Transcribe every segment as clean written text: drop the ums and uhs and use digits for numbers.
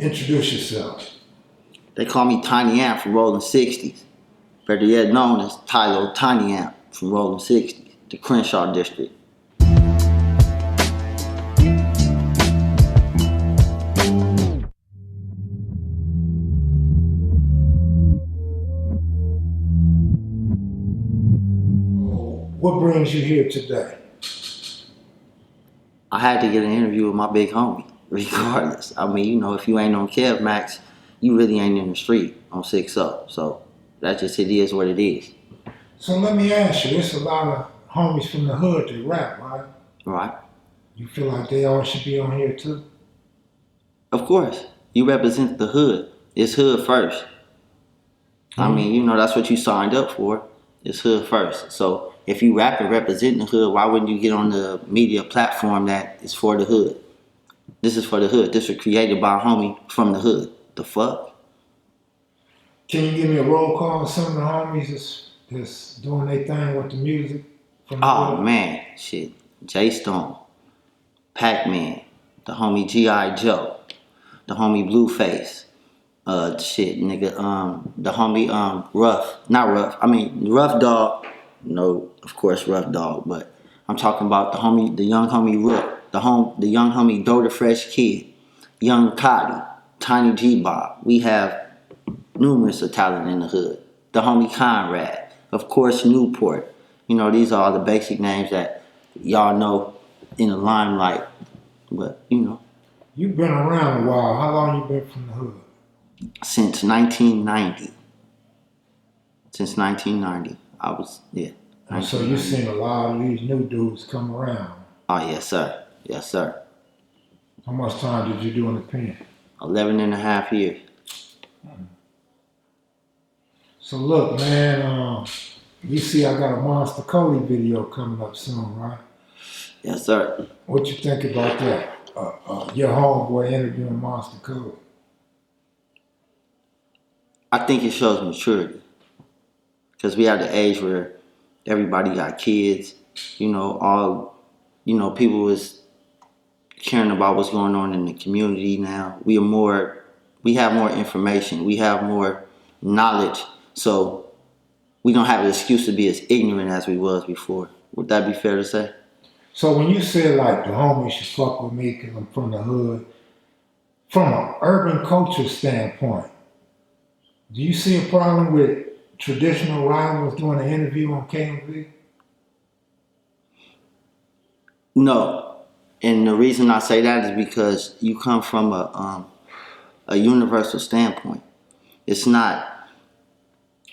Introduce yourself. They call me Tiny Amp from Rollin 60s. Better yet known as Tylo Tiny Amp from Rollin 60s, the Crenshaw district. What brings you here today? I had to get an interview with my big homie, regardless. I mean, you know, if you ain't on Kev Mac, you really ain't in the street on 6-0. So that just it is what it is. So let me ask you, there's a lot of homies from the hood that rap, right? Right. You feel like they all should be on here too? Of course. You represent the hood. It's hood first. I mean, you know, that's what you signed up for. It's hood first. So if you rap and represent the hood, why wouldn't you get on the media platform that is for the hood? This is for the hood. This was created by a homie from the hood. The fuck? Can you give me a roll call of some of the homies that's doing their thing with the music? From the hood? Man, shit. J Stone, Pac-Man, the homie G.I. Joe, the homie Blueface, the homie Rough Dog. No, of course Rough Dog, but I'm talking about the young homie Rook, the young homie Doe the Fresh Kid, Young Cotty, Tiny G Bob. We have numerous of talent in the hood. The homie Conrad, of course Newport. You know, these are all the basic names that y'all know in the limelight. But, you know. You've been around a while. How long you been from the hood? Since 1990. Since 1990. I was, yeah. So you've seen a lot of these new dudes come around. Oh, yes, sir. Yes, sir. How much time did you do in the pen? 11 and a half years. So look, man, you see I got a Monster Cody video coming up soon, right? Yes, sir. What you think about that? Your homeboy interviewing Monster Cody. I think it shows maturity. Because we at the age where everybody got kids, you know, people was caring about what's going on in the community now. We have more information, we have more knowledge, so we don't have an excuse to be as ignorant as we was before. Would that be fair to say? So when you say like the homies should fuck with me because I'm from the hood, from an urban culture standpoint, do you see a problem with traditional rivals doing an interview on K.M.V? No, and the reason I say that is because you come from a universal standpoint. It's not,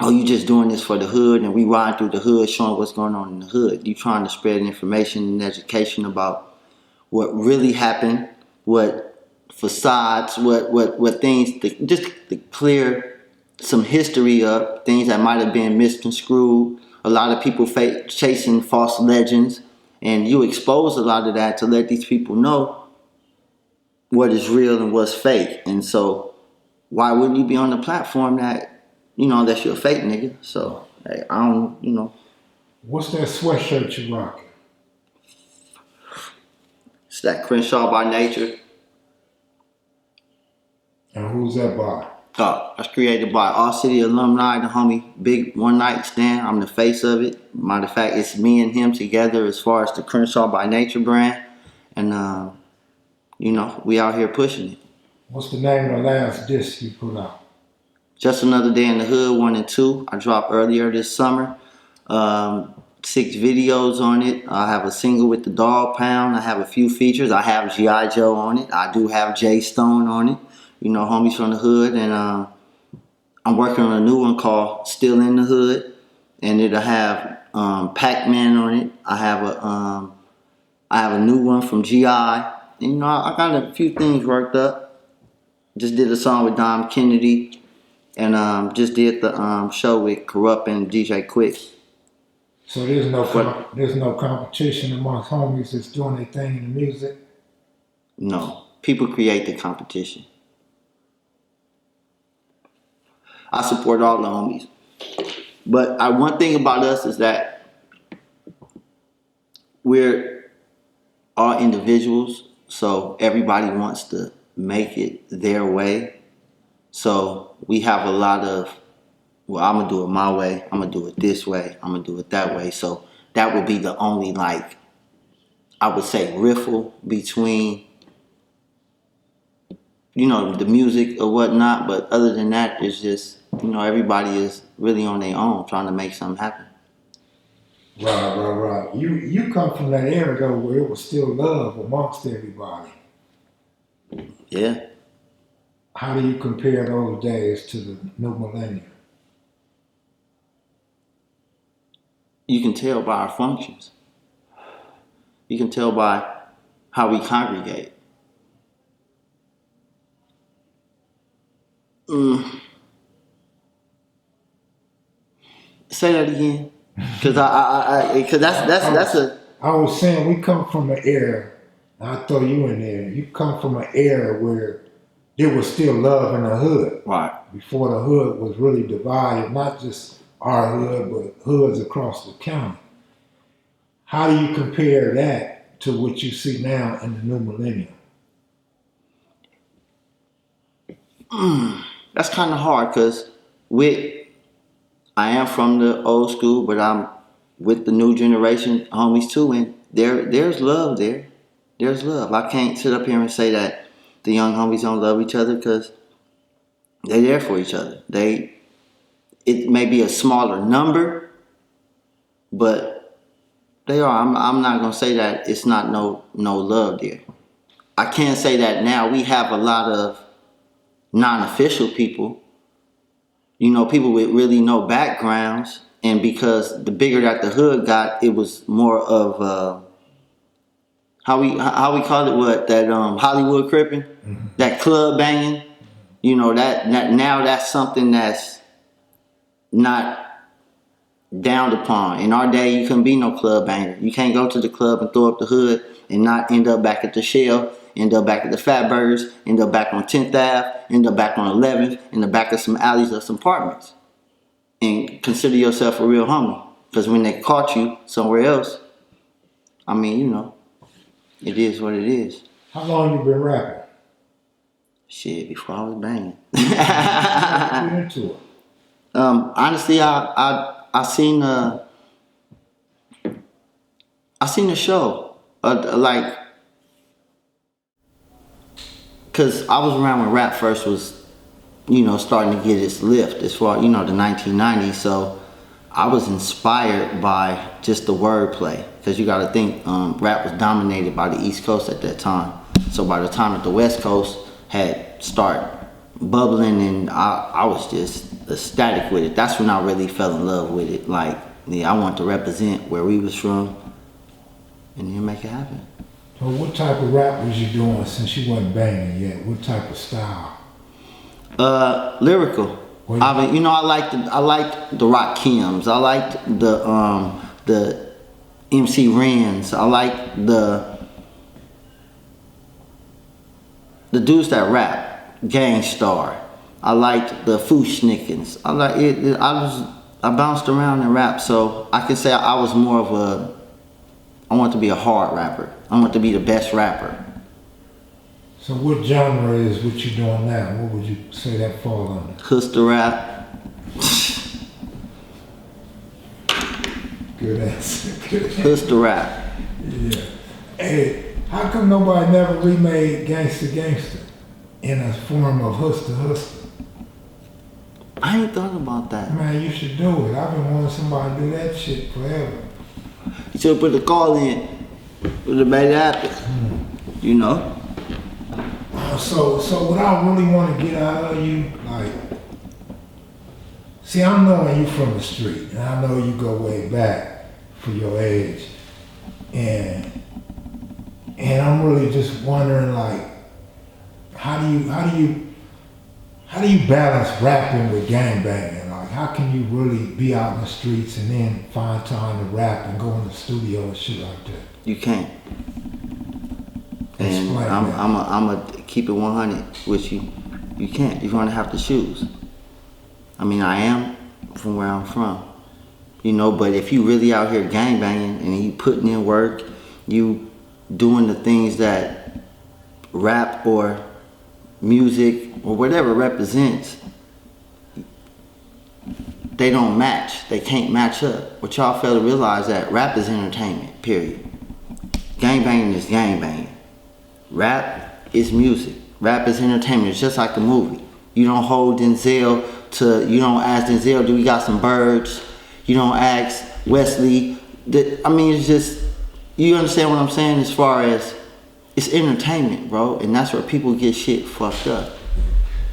oh, you just doing this for the hood and we ride through the hood showing what's going on in the hood. You trying to spread information and education about what really happened, what facades, what things, just to clear some history up, things that might have been misconstrued. A lot of people chasing false legends, and you expose a lot of that to let these people know what is real and what's fake. And so why wouldn't you be on the platform that, you know, unless you're a fake nigga? So hey, I don't, you know. What's that sweatshirt you rocking? It's that Crenshaw by Nature. And who's that by? That's created by All City alumni, the homie Big One Night Stand. I'm the face of it. Matter of fact, it's me and him together as far as the Crenshaw by Nature brand. And, you know, we out here pushing it. What's the name of the last disc you put out? Just Another Day in the Hood 1 and 2. I dropped earlier this summer. 6 videos on it. I have a single with the Dog Pound. I have a few features. I have G.I. Joe on it. I do have J Stone on it. You know, homies from the hood, and I'm working on a new one called Still in the Hood, and it'll have Pac-Man on it. I have a new one from G.I. And, you know, I got a few things worked up. Just did a song with Dom Kennedy, and just did the show with Corrupt and DJ Quick. So there's no competition amongst homies that's doing their thing in the music? No, people create the competition. I support all the homies. But one thing about us is that we're all individuals, so everybody wants to make it their way. So we have a lot of, well, I'm gonna do it my way, I'm gonna do it this way, I'm gonna do it that way. So that would be the only, like, I would say, riffle between, you know, the music or whatnot. But other than that, it's just, you know, everybody is really on their own trying to make something happen. Right. You come from that era though where it was still love amongst everybody. Yeah. How do you compare those days to the new millennium? You can tell by our functions. You can tell by how we congregate. Say that again, because because that's a. I was saying we come from an era. And I throw you in there. You come from an era where there was still love in the hood. Right. Before the hood was really divided, not just our hood, but hoods across the county. How do you compare that to what you see now in the new millennium? That's kind of hard because I am from the old school, but I'm with the new generation homies too, and there's love there. There's love. I can't sit up here and say that the young homies don't love each other because they're there for each other. It may be a smaller number, but they are. I'm not gonna say that it's not no love there. I can say that now we have a lot of non-official people, you know, people with really no backgrounds, and because the bigger that the hood got, it was more of how we call it, what, that Hollywood cripping, that club banging, you know, that now that's something that's not downed upon. In our day, you couldn't be no club banger. You can't go to the club and throw up the hood and not end up back at the Shell, end up back at the Fat Burgers, end up back on 10th Ave, end up back on 11th, in the back of some alleys or some apartments. And consider yourself a real homie. Because when they caught you somewhere else, I mean, you know, it is what it is. How long you been rapping? Shit, before I was banging. Get into it. Honestly, I seen the show, like, cause I was around when rap first was, you know, starting to get its lift as far, you know, the 1990s. So I was inspired by just the wordplay, cause you got to think, rap was dominated by the East Coast at that time. So by the time that the West Coast had started bubbling, and I was just ecstatic with it. That's when I really fell in love with it. Like, yeah, I wanted to represent where we was from and then make it happen. So what type of rap was you doing since you wasn't banging yet? What type of style? Lyrical. I mean, you know, I liked the Rock Kims. I liked the MC Rens. I liked the dudes that rap. Gangstar. I liked the Fushnikins. I like it. I bounced around in rap, so I can say I was more of I want to be a hard rapper. I want to be the best rapper. So what genre is what you doing now? What would you say that fall under? Hustler rap. Good answer. Good answer. Hustler rap. Yeah. Hey, how come nobody never remade Gangsta in a form of Hustler? I ain't thought about that. Man, you should do it. I've been wanting somebody to do that shit forever. You should put the call in. Would have made it happen. You know? So what I really want to get out of you, like, see, I'm knowing you from the street, and I know you go way back for your age, and I'm really just wondering, like, how do you balance rapping with gangbanging? Like, how can you really be out in the streets and then find time to rap and go in the studio and shit like that? You can't. And I'm a keep it 100 with you. You can't. You're gonna have to choose. I mean, I am from where I'm from, you know. But if you really out here gangbanging and you putting in work, you doing the things that rap or music, or whatever represents, they don't match. They can't match up. What y'all fail to realize that rap is entertainment, period. Gangbanging is gangbanging. Rap is music. Rap is entertainment. It's just like a movie. You don't hold Denzel you don't ask Denzel, do we got some birds? You don't ask Wesley. It's just, you understand what I'm saying as far as, it's entertainment, bro. And that's where people get shit fucked up.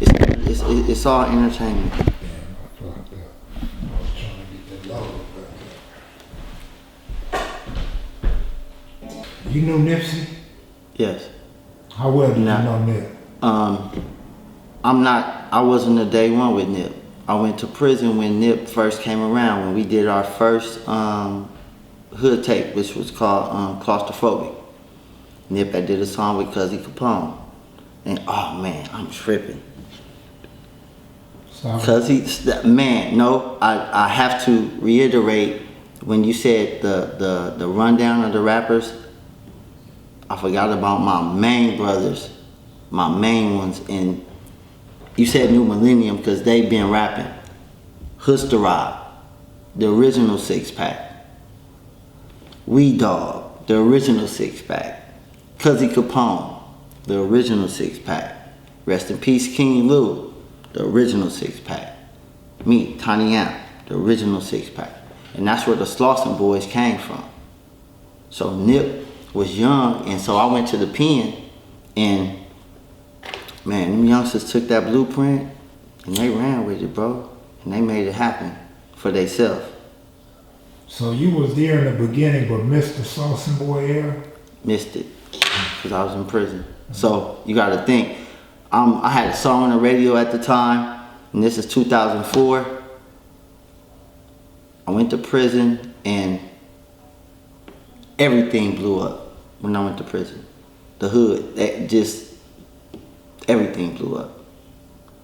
It's all entertainment. Damn, I fucked up. I was trying to get that loaded back up. You knew Nipsey? Yes. How well did you know Nip? I wasn't a day one with Nip. I went to prison when Nip first came around, when we did our first hood tape, which was called Claustrophobic. Nip had did a song with Cuzzy Capone. And oh man, I'm tripping. I have to reiterate, when you said the rundown of the rappers, I forgot about my main brothers, my main ones, and you said New Millennium because they've been rapping. Hustarab, the original 6-pack. Weed Dog, the original 6-pack. Cuzzy Capone, the original 6-pack. Rest in peace, King Lou, the original 6-pack. Me, Tiny Amp, the original 6-pack. And that's where the Slauson boys came from. So Nip was young, and so I went to the pen, and man, them youngsters took that blueprint and they ran with it, bro. And they made it happen for themselves. So you was there in the beginning but missed the Slauson boy era? Missed it, because I was in prison. So you gotta think, I had a song on the radio at the time, and this is 2004. I went to prison and everything blew up when I went to prison. The hood, everything blew up.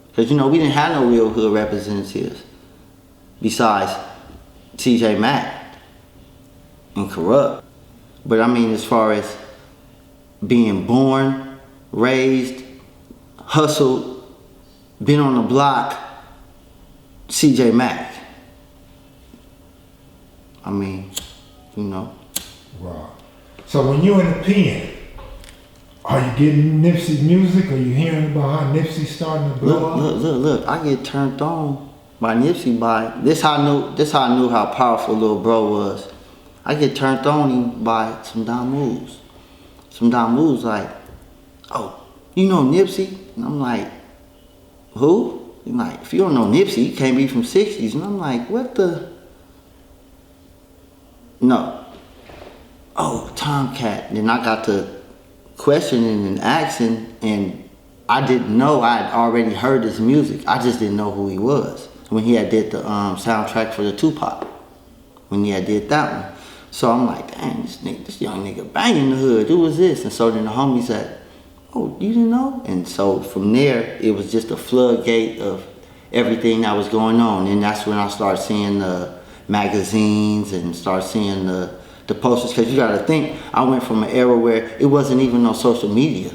Because, we didn't have no real hood representatives besides TJ Mac and Corrupt. But as far as being born, raised, hustled, been on the block, CJ Mac. Wow. So when you're in the pen, are you getting Nipsey's music? Are you hearing about how Nipsey starting to blow up? Look. I get turned on by Nipsey this how I knew how powerful Lil Bro was. I get turned on by some dumb moves. Some dumb moves like, oh, you know Nipsey? And I'm like, who? And like, if you don't know Nipsey, you can't be from 60s. And I'm like, what the? No. Oh, Tomcat. Then I got to questioning and asking, and I didn't know. I had already heard his music. I just didn't know who he was when he had did the soundtrack for the Tupac. When he had did that one, so I'm like, dang, this young nigga banging the hood. Who was this? And so then the homie said, oh, you didn't know? And so from there, it was just a floodgate of everything that was going on. And that's when I started seeing the magazines and started seeing the posters, because you got to think, I went from an era where it wasn't even no social media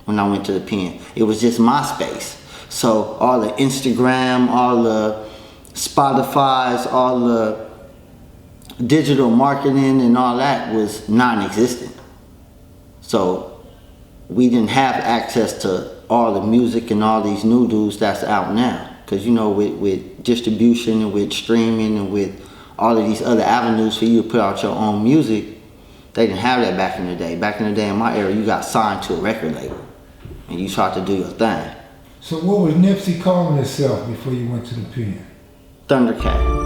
when I went to the pen. It was just MySpace. So all the Instagram, all the Spotify's, all the digital marketing and all that was non-existent. So we didn't have access to all the music and all these new dudes that's out now. Because with distribution and with streaming and with all of these other avenues for you to put out your own music, they didn't have that back in the day. Back in the day, in my era, you got signed to a record label and you tried to do your thing. So what was Nipsey calling himself before you went to the pen? Thundacat.